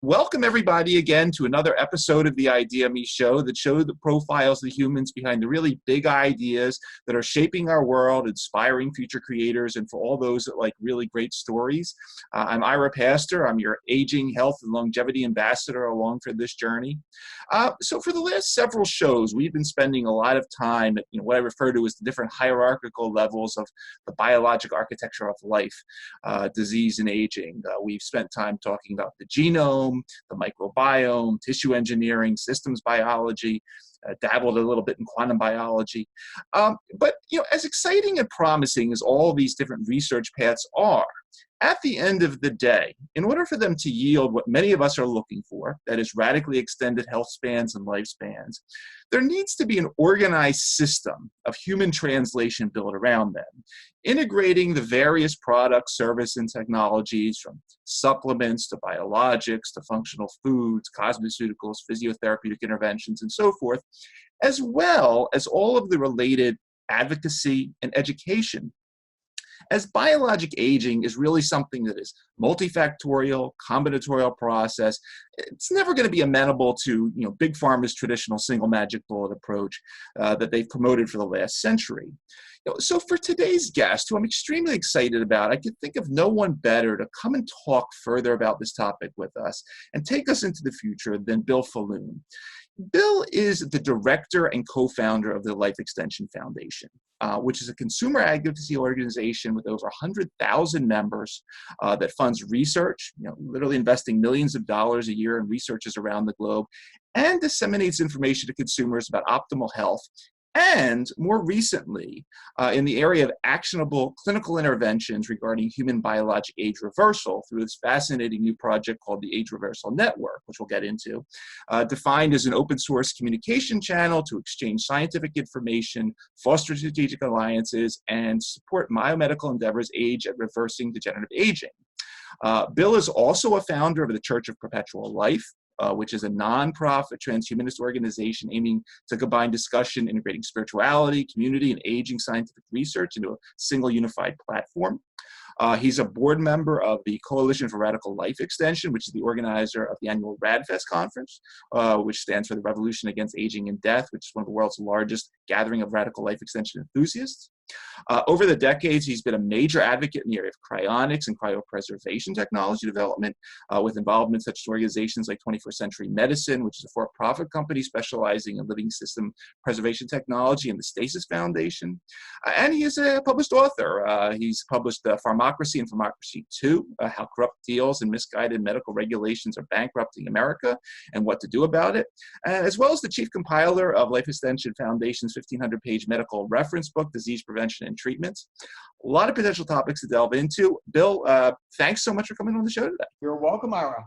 Welcome everybody again to another episode of the ideaXme show that show the profiles of the humans behind the really big ideas that are shaping our world, inspiring future creators, and for all those that like really great stories. I'm Ira Pastor. I'm your aging, health, and longevity ambassador along for this journey. So for the last several shows, we've been spending a lot of time at what I refer to as the different hierarchical levels of the biologic architecture of life, disease and aging. We've spent time talking about the genome, the microbiome, tissue engineering, systems biology, dabbled a little bit in quantum biology. But as exciting and promising as all these different research paths are, at the end of the day, in order for them to yield what many of us are looking for, that is radically extended health spans and lifespans, there needs to be an organized system of human translation built around them, integrating the various products, services, and technologies from supplements to biologics to functional foods, cosmeceuticals, physio-therapeutic interventions, and so forth, as well as all of the related advocacy and education, as biologic aging is really something that is multi-factorial, combinatorial process. It's never going to be amenable to big pharma's traditional single magic bullet approach that they've promoted for the last century. So for today's guest, who I'm extremely excited about, I could think of no one better to come and talk further about this topic with us and take us into the future than Bill Faloon. Bill is the director and co-founder of the Life Extension Foundation, which is a consumer advocacy organization with over 100,000 members that funds research, literally investing millions of dollars a year in researchers around the globe, and disseminates information to consumers about optimal health. And more recently, in the area of actionable clinical interventions regarding human biologic age reversal through this fascinating new project called the Age Reversal Network, which we'll get into, defined as an open source communication channel to exchange scientific information, foster strategic alliances, and support biomedical endeavors aimed at reversing degenerative aging. Bill is also a founder of the Church of Perpetual Life, which is a nonprofit transhumanist organization aiming to combine discussion, integrating spirituality, community, and aging scientific research into a single unified platform. He's a board member of the Coalition for Radical Life Extension, which is the organizer of the annual RADFest conference, which stands for the Revolution Against Aging and Death, which is one of the world's largest gathering of radical life extension enthusiasts. Over the decades, he's been a major advocate in the area of cryonics and cryopreservation technology development, with involvement such as organizations like 21st Century Medicine, which is a for-profit company specializing in living system preservation technology, and the Stasis Foundation. And he is a published author. He's published Pharmacracy and Pharmacracy 2, How Corrupt Deals and Misguided Medical Regulations Are Bankrupting America and What to Do About It, as well as the chief compiler of Life Extension Foundation's 1,500-page medical reference book, Disease Prevention and Treatments. A lot of potential topics to delve into. Bill, thanks so much for coming on the show today. You're welcome, Ira.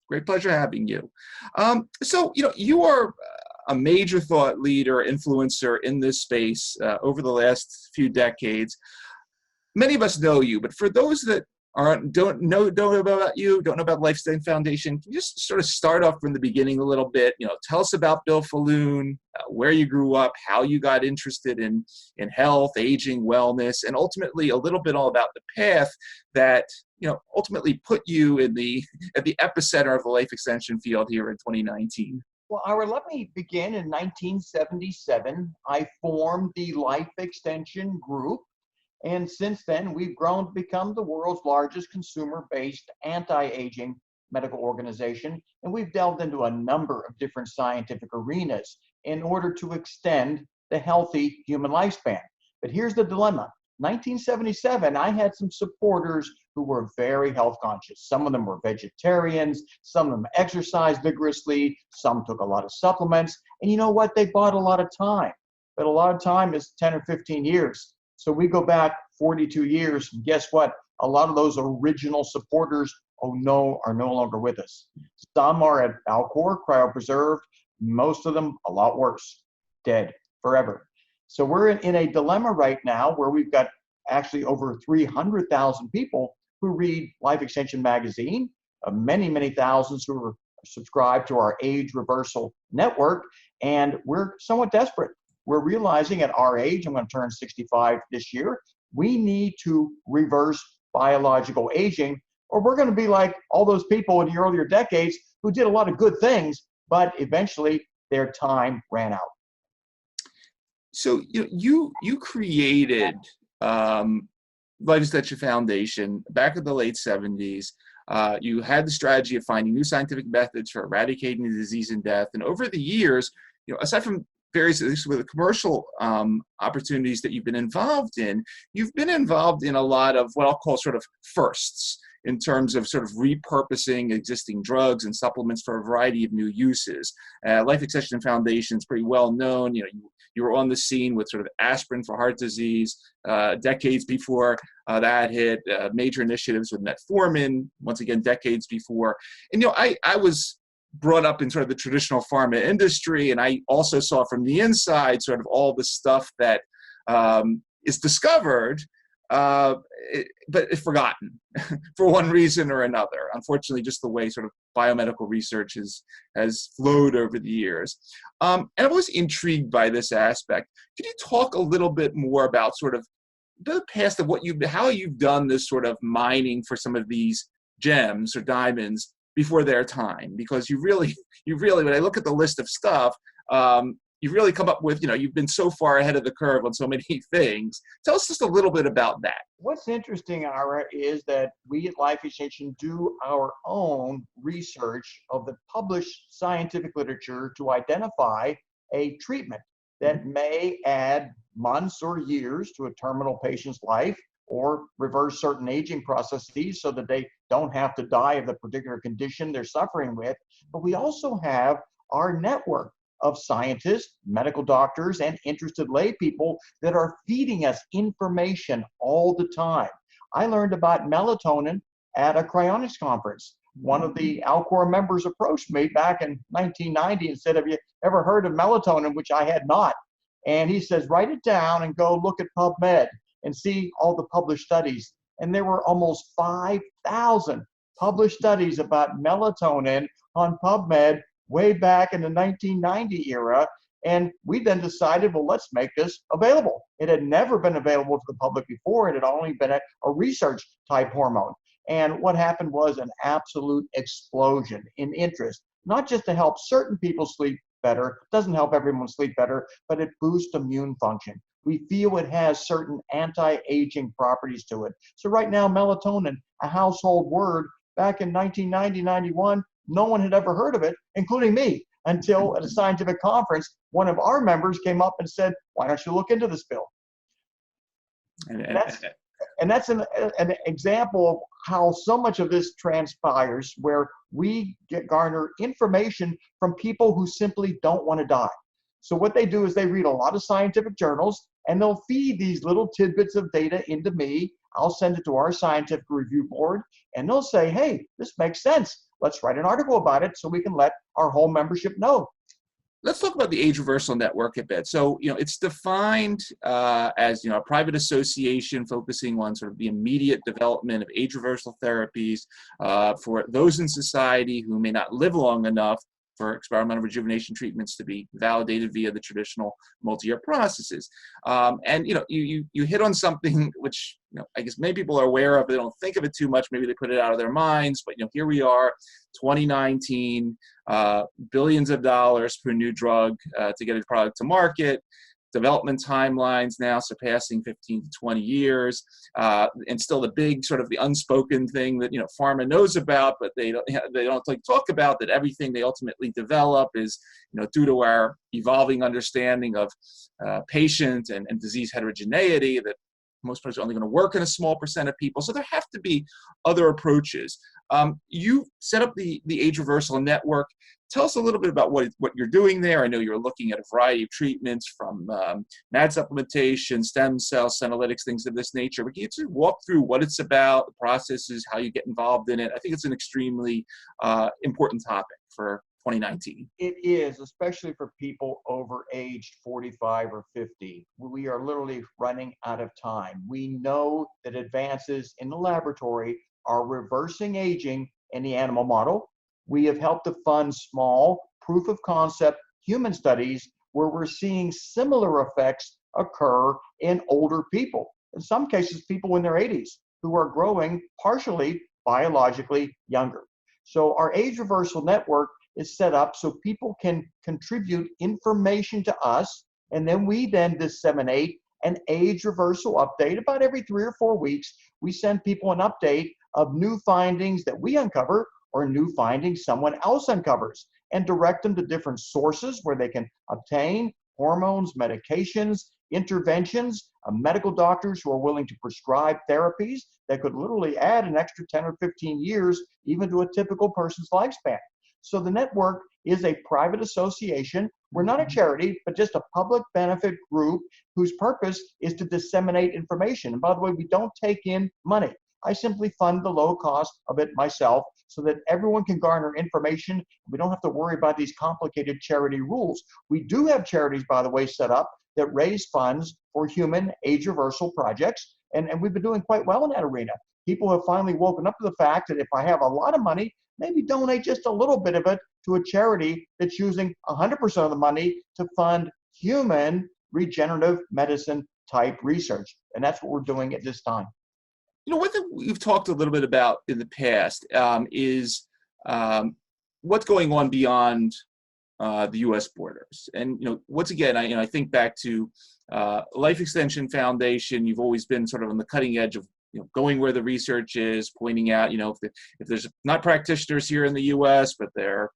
Great pleasure having you. So, you are a major thought leader, influencer in this space over the last few decades. Many of us know you, but for those that don't know about you, don't know about Life Extension Foundation, can you just sort of start off from the beginning a little bit? Tell us about Bill Faloon, where you grew up, how you got interested in health, aging, wellness, and ultimately a little bit all about the path that ultimately put you at the epicenter of the life extension field here in 2019. Well, Ira, let me begin in 1977. I formed the Life Extension Group. And since then, we've grown to become the world's largest consumer-based anti-aging medical organization. And we've delved into a number of different scientific arenas in order to extend the healthy human lifespan. But here's the dilemma. 1977, I had some supporters who were very health conscious. Some of them were vegetarians, some of them exercised vigorously, some took a lot of supplements. And you know what? They bought a lot of time. But a lot of time is 10 or 15 years. So we go back 42 years, and guess what? A lot of those original supporters are no longer with us. Some are at Bioquark, cryopreserved. Most of them, a lot worse, dead forever. So we're in a dilemma right now where we've got actually over 300,000 people who read Life Extension magazine, many thousands who are subscribed to our Age Reversal Network, and we're somewhat desperate. We're realizing at our age, I'm going to turn 65 this year, we need to reverse biological aging, or we're going to be like all those people in the earlier decades who did a lot of good things, but eventually their time ran out. So you created Life Extension Foundation back in the late 70s. You had the strategy of finding new scientific methods for eradicating disease and death. And over the years, aside from various with the commercial opportunities that you've been involved in, you've been involved in a lot of what I'll call sort of firsts in terms of sort of repurposing existing drugs and supplements for a variety of new uses. Life Extension Foundation is pretty well known. You were on the scene with sort of aspirin for heart disease decades before that hit, major initiatives with metformin, once again, decades before. And, I was brought up in sort of the traditional pharma industry, and I also saw from the inside sort of all the stuff that is discovered, but it's forgotten for one reason or another. Unfortunately, just the way sort of biomedical research has flowed over the years. And I was intrigued by this aspect. Could you talk a little bit more about sort of the past of how you've done this sort of mining for some of these gems or diamonds before their time? Because you really, when I look at the list of stuff, you've really come up with, you've been so far ahead of the curve on so many things. Tell us just a little bit about that. What's interesting, Ira, is that we at Life Extension do our own research of the published scientific literature to identify a treatment that may add months or years to a terminal patient's life, or reverse certain aging processes so that they don't have to die of the particular condition they're suffering with. But we also have our network of scientists, medical doctors, and interested lay people that are feeding us information all the time. I learned about melatonin at a Cryonics conference. One of the Alcor members approached me back in 1990 and said, "Have you ever heard of melatonin?" Which I had not. And he says, "Write it down and go look at PubMed and see all the published studies." And there were almost 5,000 published studies about melatonin on PubMed way back in the 1990 era. And we then decided, well, let's make this available. It had never been available to the public before. It had only been a research type hormone. And what happened was an absolute explosion in interest, not just to help certain people sleep better, it doesn't help everyone sleep better, but it boosts immune function. We feel it has certain anti-aging properties to it. So right now, melatonin, a household word, back in 1990, 91, no one had ever heard of it, including me, until at a scientific conference, one of our members came up and said, "Why don't you look into this, Bill?" And that's an example of how so much of this transpires, where we garner information from people who simply don't want to die. So what they do is they read a lot of scientific journals, and they'll feed these little tidbits of data into me. I'll send it to our scientific review board, and they'll say, "Hey, this makes sense. Let's write an article about it so we can let our whole membership know." Let's talk about the Age Reversal Network a bit. So, it's defined as, a private association focusing on sort of the immediate development of age reversal therapies for those in society who may not live long enough for experimental rejuvenation treatments to be validated via the traditional multi-year processes. And, you hit on something which, I guess many people are aware of, but they don't think of it too much. Maybe they put it out of their minds, but, here we are, 2019, billions of dollars for a new drug to get a product to market. Development timelines now surpassing 15 to 20 years, and still the big sort of the unspoken thing that pharma knows about, but they don't like talk about, that everything they ultimately develop is due to our evolving understanding of patient and disease heterogeneity, that most products are only going to work in a small percent of people. So there have to be other approaches. You set up the Age Reversal Network. Tell us a little bit about what you're doing there. I know you're looking at a variety of treatments from NAD supplementation, stem cells, senolytics, things of this nature. But can you walk through what it's about, the processes, how you get involved in it? I think it's an extremely important topic for 2019. It is, especially for people over age 45 or 50. We are literally running out of time. We know that advances in the laboratory are reversing aging in the animal model. We have helped to fund small proof of concept human studies where we're seeing similar effects occur in older people. In some cases, people in their 80s who are growing partially biologically younger. So our age reversal network is set up so people can contribute information to us, and then we then disseminate an age reversal update about every 3 or 4 weeks. We send people an update of new findings that we uncover or new findings someone else uncovers, and direct them to different sources where they can obtain hormones, medications, interventions, medical doctors who are willing to prescribe therapies that could literally add an extra 10 or 15 years even to a typical person's lifespan. So the network is a private association. We're not a charity, but just a public benefit group whose purpose is to disseminate information. And by the way, we don't take in money. I simply fund the low cost of it myself so that everyone can garner information. We don't have to worry about these complicated charity rules. We do have charities, by the way, set up that raise funds for human age reversal projects. And we've been doing quite well in that arena. People have finally woken up to the fact that if I have a lot of money, maybe donate just a little bit of it to a charity that's using 100% of the money to fund human regenerative medicine type research. And that's what we're doing at this time. One thing we've talked a little bit about in the past is what's going on beyond the U.S. borders. And once again, I think back to Life Extension Foundation. You've always been sort of on the cutting edge of going where the research is, pointing out if there's not practitioners here in the U.S. but they're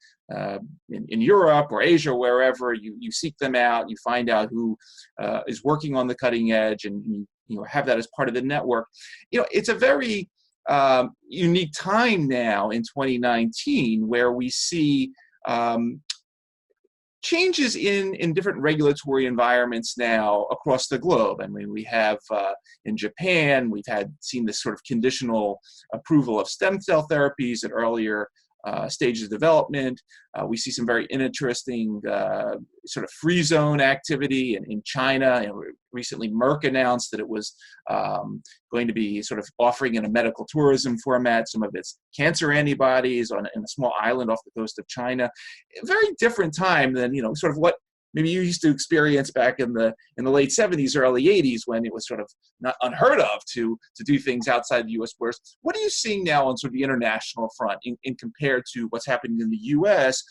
in Europe or Asia or wherever, you seek them out, you find out who is working on the cutting edge, and you have that as part of the network. It's a very unique time now in 2019 where we see changes in different regulatory environments now across the globe. I mean, we have in Japan, we've seen this sort of conditional approval of stem cell therapies at earlier stages of development. We see some very interesting sort of free zone activity in China. Recently, Merck announced that it was going to be sort of offering in a medical tourism format some of its cancer antibodies in a small island off the coast of China. A very different time than sort of what maybe you used to experience back in the late 70s, early 80s, when it was sort of not unheard of to do things outside the U.S. borders. What are you seeing now on sort of the international front in compared to what's happening in the U.S.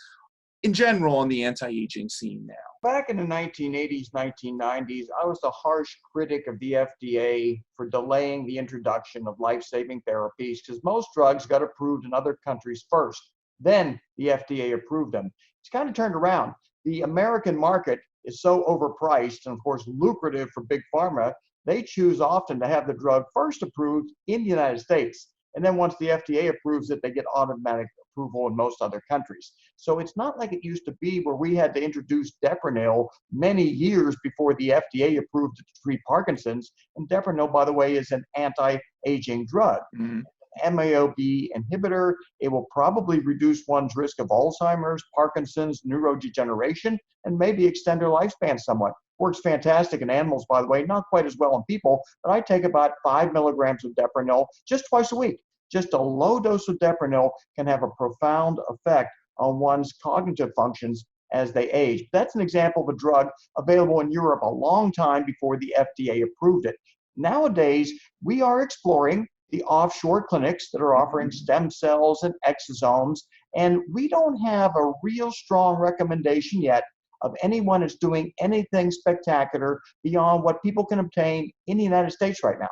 in general on the anti-aging scene now? Back in the 1980s, 1990s, I was the harsh critic of the FDA for delaying the introduction of life-saving therapies because most drugs got approved in other countries first. Then the FDA approved them. It's kind of turned around. The American market is so overpriced and, of course, lucrative for big pharma, they choose often to have the drug first approved in the United States. And then once the FDA approves it, they get automatic approval in most other countries. So it's not like it used to be where we had to introduce Deprenyl many years before the FDA approved it to treat Parkinson's. And Deprenyl, by the way, is an anti-aging drug. Mm-hmm. MAO-B inhibitor. It will probably reduce one's risk of Alzheimer's, Parkinson's, neurodegeneration, and maybe extend their lifespan somewhat. Works fantastic in animals, by the way, not quite as well in people, but I take about 5 milligrams of Deprenyl just twice a week. Just a low dose of Deprenyl can have a profound effect on one's cognitive functions as they age. That's an example of a drug available in Europe a long time before the FDA approved it. Nowadays, we are exploring the offshore clinics that are offering stem cells and exosomes, and we don't have a real strong recommendation yet of anyone that's doing anything spectacular beyond what people can obtain in the United States right now.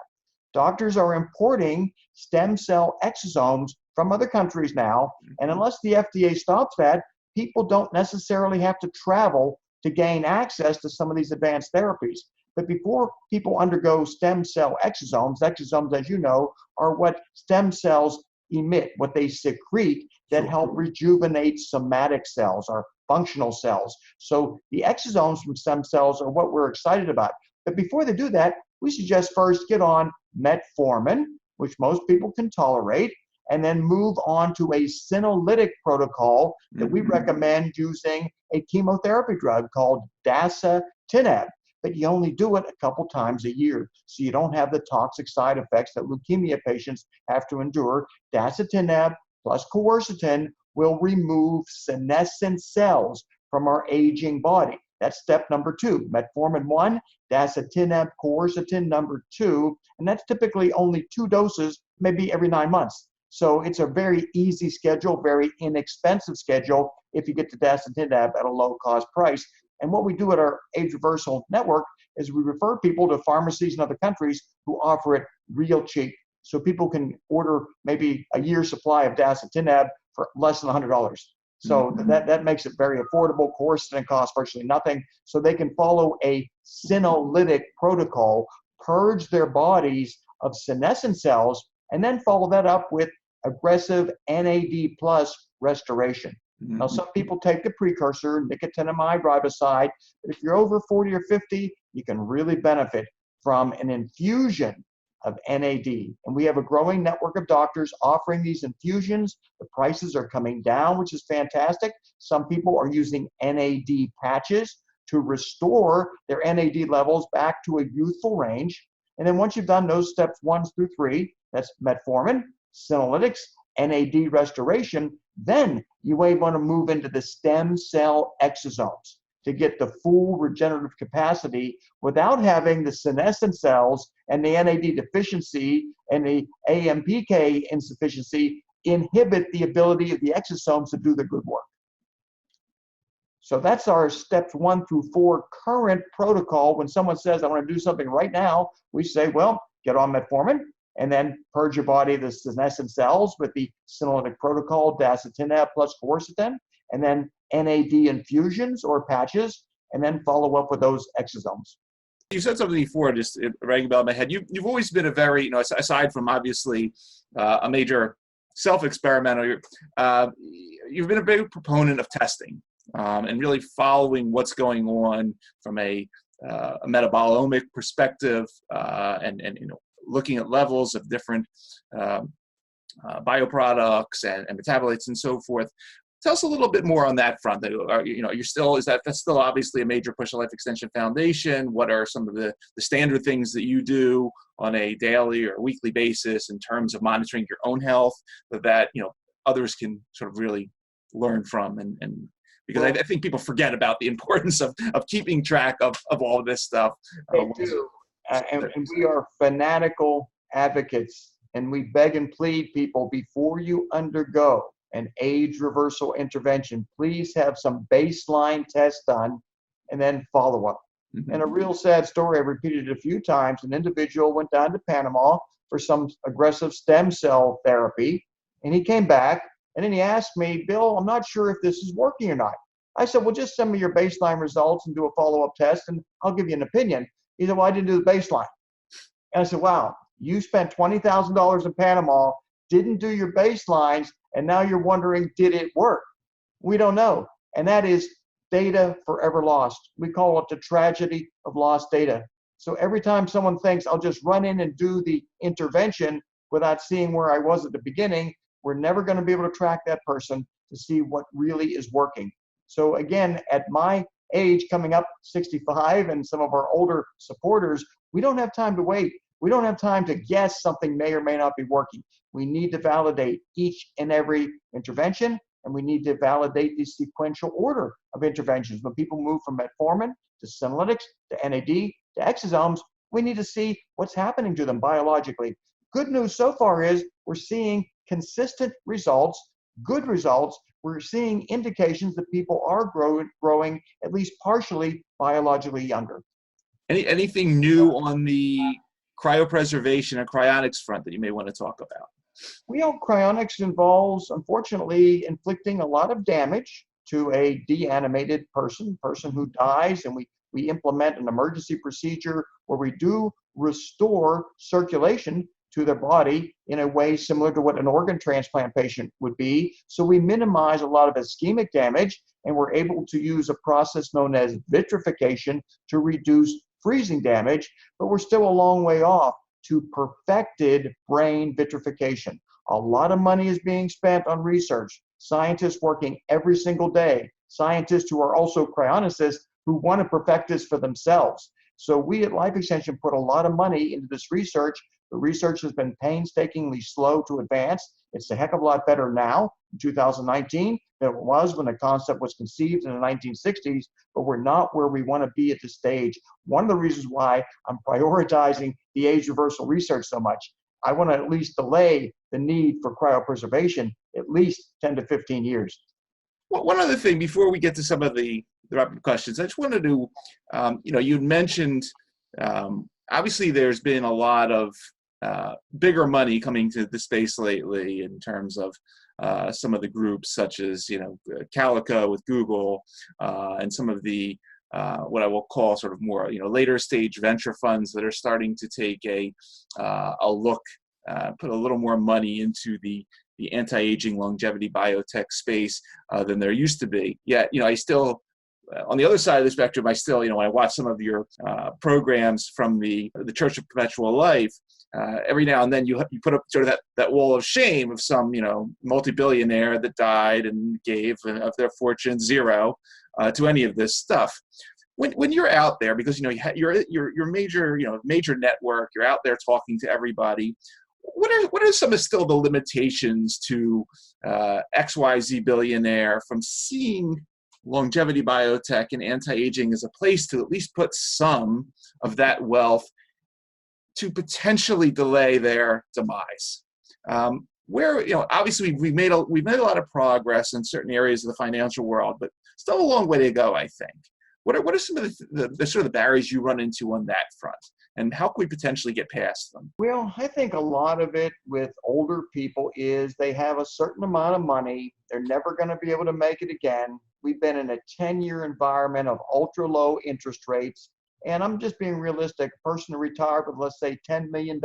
Doctors are importing stem cell exosomes from other countries now, and unless the FDA stops that, people don't necessarily have to travel to gain access to some of these advanced therapies. But before people undergo stem cell exosomes, as you know, are what stem cells emit, what they secrete that help rejuvenate somatic cells or functional cells. So the exosomes from stem cells are what we're excited about. But before they do that, we suggest first get on metformin, which most people can tolerate, and then move on to a senolytic protocol that we recommend using a chemotherapy drug called dasatinib. But you only do it a couple times a year, so you don't have the toxic side effects that leukemia patients have to endure. Dasatinib plus quercetin will remove senescent cells from our aging body. That's step number 2. Metformin 1, dasatinib, quercetin number 2, and that's typically only 2 doses, maybe every 9 months. So it's a very easy schedule, very inexpensive schedule if you get the dasatinib at a low cost price. And what we do at our Age Reversal Network is we refer people to pharmacies in other countries who offer it real cheap. So people can order maybe a year's supply of dasatinib for less than $100. So that makes it very affordable. Quercetin costs virtually nothing. So they can follow a senolytic protocol, purge their bodies of senescent cells, and then follow that up with aggressive NAD plus restoration. Now, some people take the precursor, nicotinamide riboside, but if you're over 40 or 50, you can really benefit from an infusion of NAD. And we have a growing network of doctors offering these infusions. The prices are coming down, which is fantastic. Some people are using NAD patches to restore their NAD levels back to a youthful range. And then once you've done those steps 1 through 3, that's metformin, senolytics, NAD restoration, then you may want to move into the stem cell exosomes to get the full regenerative capacity without having the senescent cells and the NAD deficiency and the AMPK insufficiency inhibit the ability of the exosomes to do the good work. So that's our steps 1 through 4 current protocol. When someone says, I want to do something right now, we say, well, get on metformin and then purge your body of the senescent cells with the senolytic protocol, dasatinib plus quercetin, and then NAD infusions or patches, and then follow up with those exosomes. You said something before, just rang a bell in my head. You've always been a very, aside from obviously a major self-experimenter, you've been a big proponent of testing and really following what's going on from a metabolomic perspective and looking at levels of different bioproducts and metabolites and so forth. Tell us a little bit more on that front. That's still obviously a major push of Life Extension Foundation. What are some of the standard things that you do on a daily or weekly basis in terms of monitoring your own health that others can sort of really learn from? And because I think people forget about the importance of keeping track of all of this stuff. They do. And we are fanatical advocates, and we beg and plead people, before you undergo an age reversal intervention, please have some baseline tests done and then follow up. And a real sad story, I repeated it a few times, an individual went down to Panama for some aggressive stem cell therapy, and he came back, and then he asked me, Bill, I'm not sure if this is working or not. I said, well, just send me your baseline results and do a follow-up test, and I'll give you an opinion. He said, well, I didn't do the baseline. And I said, wow, you spent $20,000 in Panama, didn't do your baselines, and now you're wondering, did it work? We don't know. And that is data forever lost. We call it the tragedy of lost data. So every time someone thinks, I'll just run in and do the intervention without seeing where I was at the beginning, we're never going to be able to track that person to see what really is working. So again, at my age, coming up 65, and some of our older supporters, we don't have time to wait. We don't have time to guess something may or may not be working. We need to validate each and every intervention, and we need to validate the sequential order of interventions. When people move from metformin to senolytics to NAD to exosomes, we need to see what's happening to them biologically. Good news so far is we're seeing consistent results, good results. We're seeing indications that people are growing at least partially biologically younger. Anything new on the cryopreservation and cryonics front that you may want to talk about? Cryonics involves, unfortunately, inflicting a lot of damage to a deanimated person who dies, and we implement an emergency procedure where we do restore circulation to their body in a way similar to what an organ transplant patient would be. So we minimize a lot of ischemic damage, and we're able to use a process known as vitrification to reduce freezing damage, but we're still a long way off to perfected brain vitrification. A lot of money is being spent on research, scientists working every single day, scientists who are also cryonicists who want to perfect this for themselves. So we at Life Extension put a lot of money into this research. The research has been painstakingly slow to advance. It's a heck of a lot better now in 2019 than it was when the concept was conceived in the 1960s, but we're not where we want to be at this stage. One of the reasons why I'm prioritizing the age reversal research so much, I want to at least delay the need for cryopreservation at least 10 to 15 years. Well, one other thing before we get to some of the wrap-up questions, I just wanted to, you'd mentioned, obviously there's been a lot of bigger money coming to the space lately in terms of some of the groups such as, Calico with Google and some of the what I will call sort of more, later stage venture funds that are starting to take a look, put a little more money into the anti-aging longevity biotech space than there used to be. Yet, I still, on the other side of the spectrum, I still, when I watch some of your programs from the Church of Perpetual Life, every now and then you put up sort of that wall of shame of some, multi-billionaire that died and gave of their fortune zero to any of this stuff. When you're out there, because you're major network, you're out there talking to everybody. What are some of still the limitations to XYZ billionaire from seeing longevity biotech and anti-aging as a place to at least put some of that wealth to potentially delay their demise? Where obviously we've made a lot of progress in certain areas of the financial world, but still a long way to go, I think. What are some of the sort of the barriers you run into on that front, and how can we potentially get past them? Well, I think a lot of it with older people is they have a certain amount of money. They're never going to be able to make it again. We've been in a 10-year environment of ultra low interest rates. And I'm just being realistic. A person who retired with, let's say, $10 million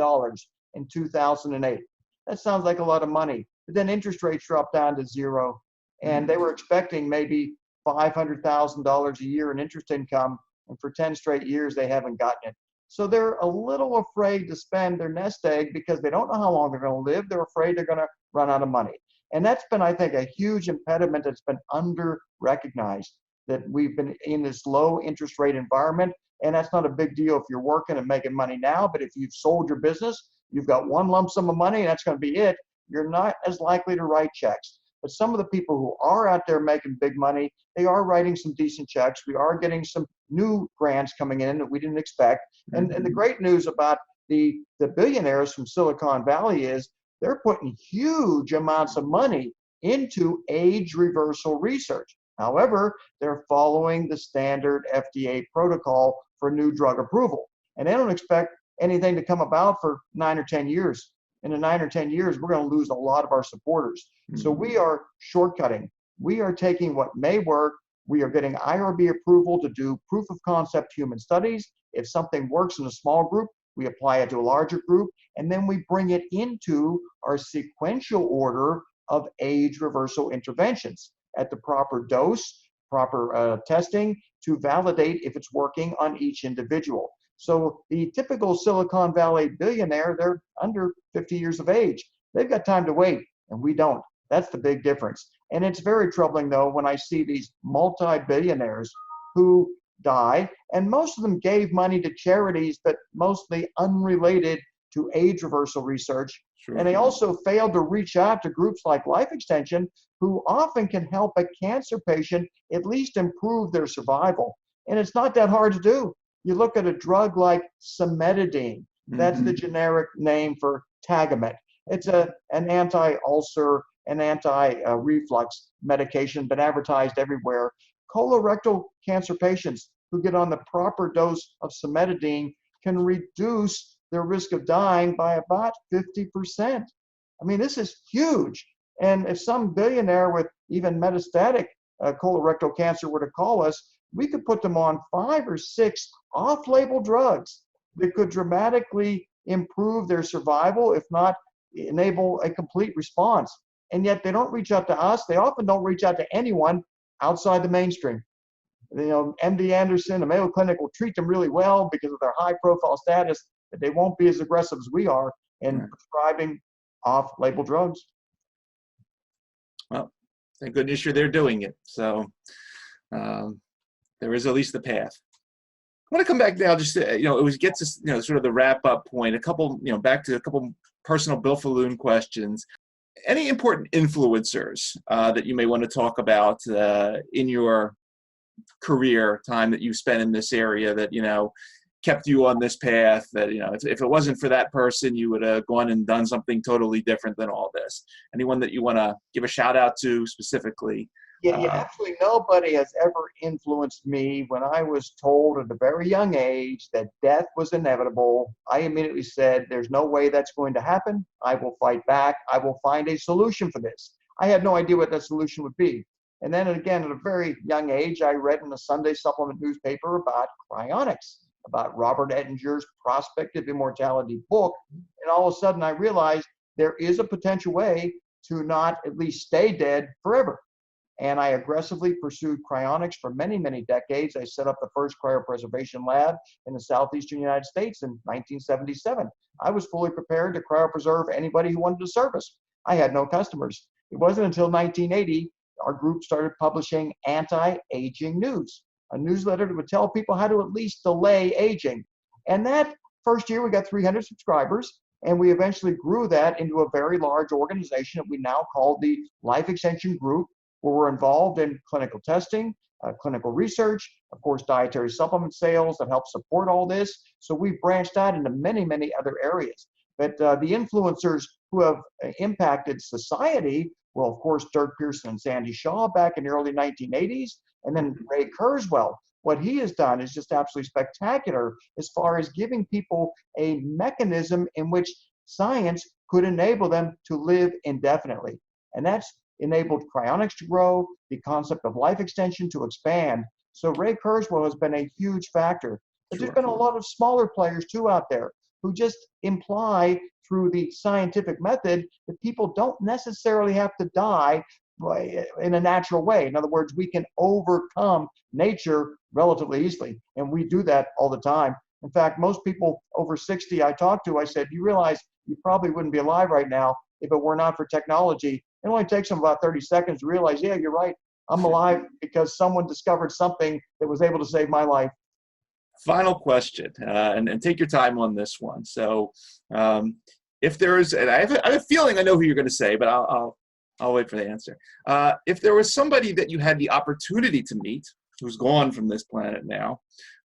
in 2008. That sounds like a lot of money. But then interest rates dropped down to zero. And they were expecting maybe $500,000 a year in interest income. And for 10 straight years, they haven't gotten it. So they're a little afraid to spend their nest egg because they don't know how long they're going to live. They're afraid they're going to run out of money. And that's been, I think, a huge impediment that's been under-recognized, that we've been in this low interest rate environment. And that's not a big deal if you're working and making money now. But if you've sold your business, you've got one lump sum of money, and that's going to be it. You're not as likely to write checks. But some of the people who are out there making big money, they are writing some decent checks. We are getting some new grants coming in that we didn't expect. And the great news about the billionaires from Silicon Valley is they're putting huge amounts of money into age reversal research. However, they're following the standard FDA protocol for new drug approval. And they don't expect anything to come about for 9 or 10 years. In the 9 or 10 years, we're going to lose a lot of our supporters. So we are shortcutting. We are taking what may work. We are getting IRB approval to do proof of concept human studies. If something works in a small group, we apply it to a larger group, and then we bring it into our sequential order of age reversal interventions at the proper dose, proper testing to validate if it's working on each individual. So the typical Silicon Valley billionaire, they're under 50 years of age. They've got time to wait, and we don't. That's the big difference. And it's very troubling, though, when I see these multi-billionaires who die, and most of them gave money to charities, but mostly unrelated to age reversal research. Sure. And they also failed to reach out to groups like Life Extension, who often can help a cancer patient at least improve their survival. And it's not that hard to do. You look at a drug like cimetidine. That's the generic name for Tagamet. It's an anti-ulcer, an anti-reflux medication, been advertised everywhere. Colorectal cancer patients who get on the proper dose of cimetidine can reduce their risk of dying by about 50%. I mean, this is huge. And if some billionaire with even metastatic colorectal cancer were to call us, we could put them on 5 or 6 off-label drugs that could dramatically improve their survival, if not enable a complete response. And yet they don't reach out to us. They often don't reach out to anyone outside the mainstream. MD Anderson, the Mayo Clinic will treat them really well because of their high-profile status, but they won't be as aggressive as we are in prescribing off-label drugs. Well, thank goodness you're there doing it. So there is at least the path. I want to come back now, just to, it was get to sort of the wrap-up point. A couple, back to a couple personal Bill Faloon questions. Any important influencers that you may want to talk about in your career time that you've spent in this area that kept you on this path, that, if it wasn't for that person, you would have gone and done something totally different than all this? Anyone that you want to give a shout out to specifically? Yeah, actually, nobody has ever influenced me. When I was told at a very young age that death was inevitable, I immediately said, there's no way that's going to happen. I will fight back. I will find a solution for this. I had no idea what that solution would be. And then again, at a very young age, I read in a Sunday supplement newspaper about cryonics, about Robert Ettinger's Prospective Immortality book. And all of a sudden, I realized there is a potential way to not at least stay dead forever. And I aggressively pursued cryonics for many, many decades. I set up the first cryopreservation lab in the southeastern United States in 1977. I was fully prepared to cryopreserve anybody who wanted to service. I had no customers. It wasn't until 1980 our group started publishing Anti-Aging News, a newsletter that would tell people how to at least delay aging. And that first year we got 300 subscribers, and we eventually grew that into a very large organization that we now call the Life Extension Group, where we're involved in clinical testing, clinical research, of course, dietary supplement sales that help support all this. So we've branched out into many, many other areas. But the influencers who have impacted society, well, of course, Dirk Pearson and Sandy Shaw back in the early 1980s, and then Ray Kurzweil. What he has done is just absolutely spectacular as far as giving people a mechanism in which science could enable them to live indefinitely. And that's enabled cryonics to grow, the concept of life extension to expand. So Ray Kurzweil has been a huge factor. But there's been a lot of smaller players too out there who just imply through the scientific method that people don't necessarily have to die in a natural way. In other words, we can overcome nature relatively easily, and we do that all the time. In fact, most people over 60 I talk to, I said, you realize you probably wouldn't be alive right now if it were not for technology. It only takes them about 30 seconds to realize, yeah, you're right. I'm alive because someone discovered something that was able to save my life. Final question, and take your time on this one. So if there's, and I have a feeling I know who you're going to say, but I'll wait for the answer. If there was somebody that you had the opportunity to meet who's gone from this planet now,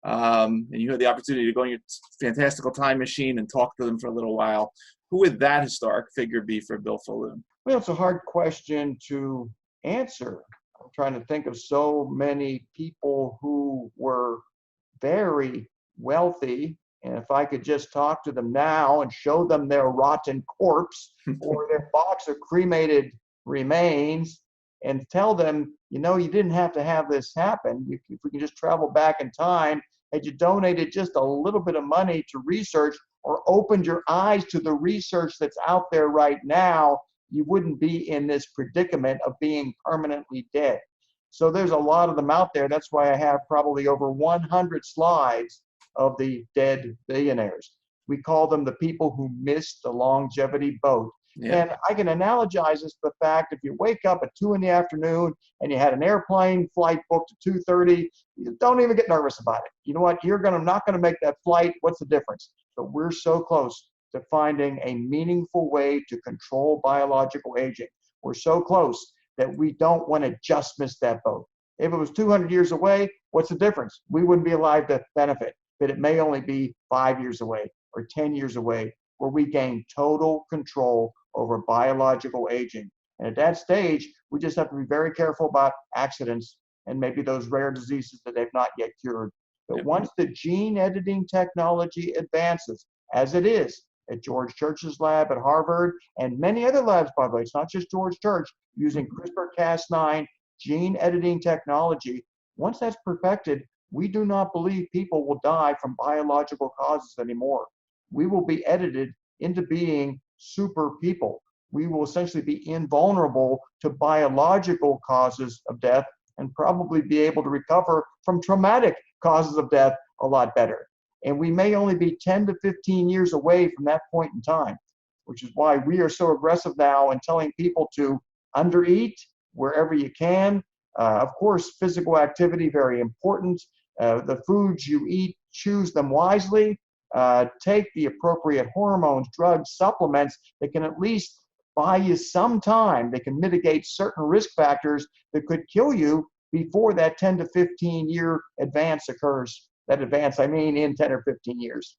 and you had the opportunity to go in your fantastical time machine and talk to them for a little while, who would that historic figure be for Bill Faloon? Well, it's a hard question to answer. I'm trying to think of so many people who were very wealthy, and if I could just talk to them now and show them their rotten corpse or their box of cremated remains and tell them, you didn't have to have this happen. If we can just travel back in time, had you donated just a little bit of money to research or opened your eyes to the research that's out there right now, you wouldn't be in this predicament of being permanently dead. So there's a lot of them out there. That's why I have probably over 100 slides of the dead billionaires. We call them the people who missed the longevity boat. Yeah. And I can analogize this to the fact if you wake up at 2 in the afternoon and you had an airplane flight booked at 2:30, you don't even get nervous about it. You know what? You're not going to make that flight. What's the difference? But we're so close to finding a meaningful way to control biological aging. We're so close that we don't want to just miss that boat. If it was 200 years away, what's the difference? We wouldn't be alive to benefit, but it may only be 5 years away or 10 years away where we gain total control over biological aging. And at that stage, we just have to be very careful about accidents and maybe those rare diseases that they've not yet cured. But once the gene editing technology advances, as it is at George Church's lab at Harvard and many other labs, by the way, it's not just George Church, using CRISPR-Cas9 gene editing technology, once that's perfected, we do not believe people will die from biological causes anymore. We will be edited into being super people. We will essentially be invulnerable to biological causes of death and probably be able to recover from traumatic causes of death a lot better. And we may only be 10 to 15 years away from that point in time, which is why we are so aggressive now in telling people to undereat wherever you can. Of course, physical activity, very important. The foods you eat, choose them wisely. Take the appropriate hormones, drugs, supplements that can at least buy you some time. They can mitigate certain risk factors that could kill you before that 10 to 15 year advance occurs. that advance, I mean in 10 or 15 years.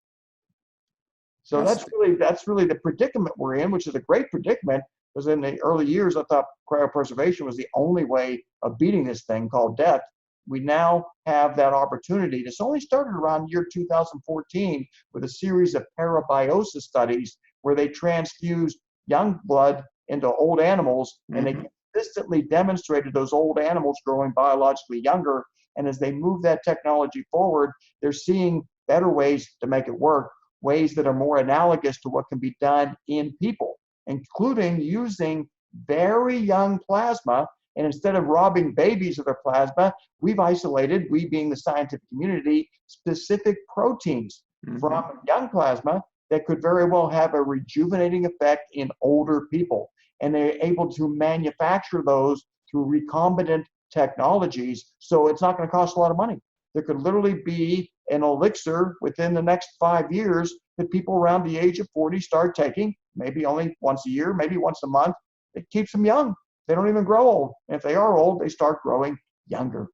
So Yes. that's really the predicament we're in, which is a great predicament, because in the early years, I thought cryopreservation was the only way of beating this thing called death. We now have that opportunity. This only started around year 2014 with a series of parabiosis studies where they transfused young blood into old animals, and they consistently demonstrated those old animals growing biologically younger. And as they move that technology forward, they're seeing better ways to make it work, ways that are more analogous to what can be done in people, including using very young plasma. And instead of robbing babies of their plasma, we've isolated, we being the scientific community, specific proteins from young plasma that could very well have a rejuvenating effect in older people. And they're able to manufacture those through recombinant technologies. So it's not going to cost a lot of money. There could literally be an elixir within the next 5 years that people around the age of 40 start taking, maybe only once a year, maybe once a month. It keeps them young. They don't even grow old. And if they are old, they start growing younger.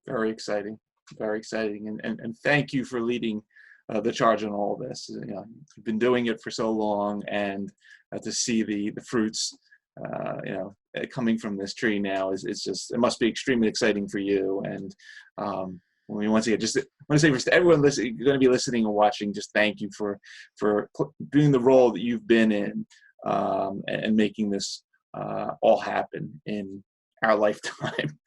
Very exciting. Very exciting. And thank you for leading the charge on all this. You know, you've been doing it for so long, and to see the fruits, you know, coming from this tree now it's just, it must be extremely exciting for you. And once again, just want to say for everyone listening, you're going to be listening and watching, just thank you for doing the role that you've been in, and making this all happen in our lifetime.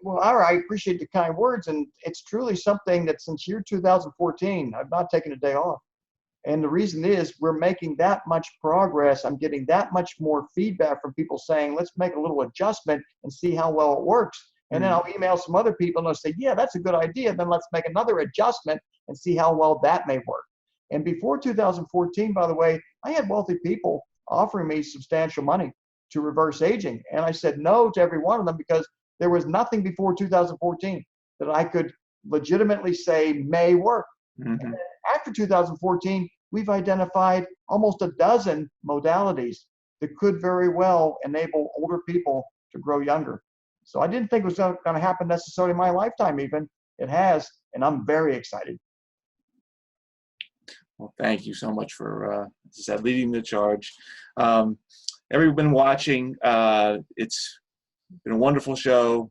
Well, Ira, I appreciate the kind words, and it's truly something that since year 2014, I've not taken a day off. And the reason is we're making that much progress. I'm getting that much more feedback from people saying, let's make a little adjustment and see how well it works. And then I'll email some other people and they'll say, yeah, that's a good idea. Then let's make another adjustment and see how well that may work. And before 2014, by the way, I had wealthy people offering me substantial money to reverse aging. And I said no to every one of them because there was nothing before 2014 that I could legitimately say may work. And after 2014, we've identified almost a dozen modalities that could very well enable older people to grow younger. So I didn't think it was going to happen necessarily in my lifetime even. It has, and I'm very excited. Well, thank you so much for, as I said, leading the charge. Everyone watching, it's been a wonderful show.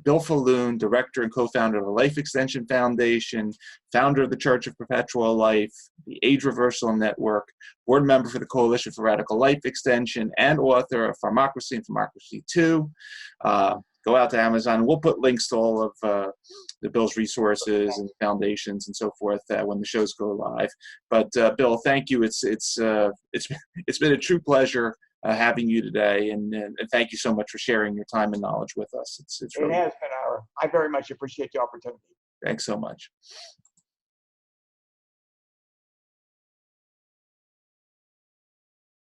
Bill Faloon, director and co-founder of the Life Extension Foundation, founder of the Church of Perpetual Life, the Age Reversal Network, board member for the Coalition for Radical Life Extension, and author of Pharmacracy and Pharmacracy 2. Go out to Amazon. We'll put links to all of the Bill's resources and foundations and so forth when the shows go live. But Bill, thank you. It's been a true pleasure having you today, and thank you so much for sharing your time and knowledge with us. It's really, it has been, Ira. I very much appreciate the opportunity. Thanks so much.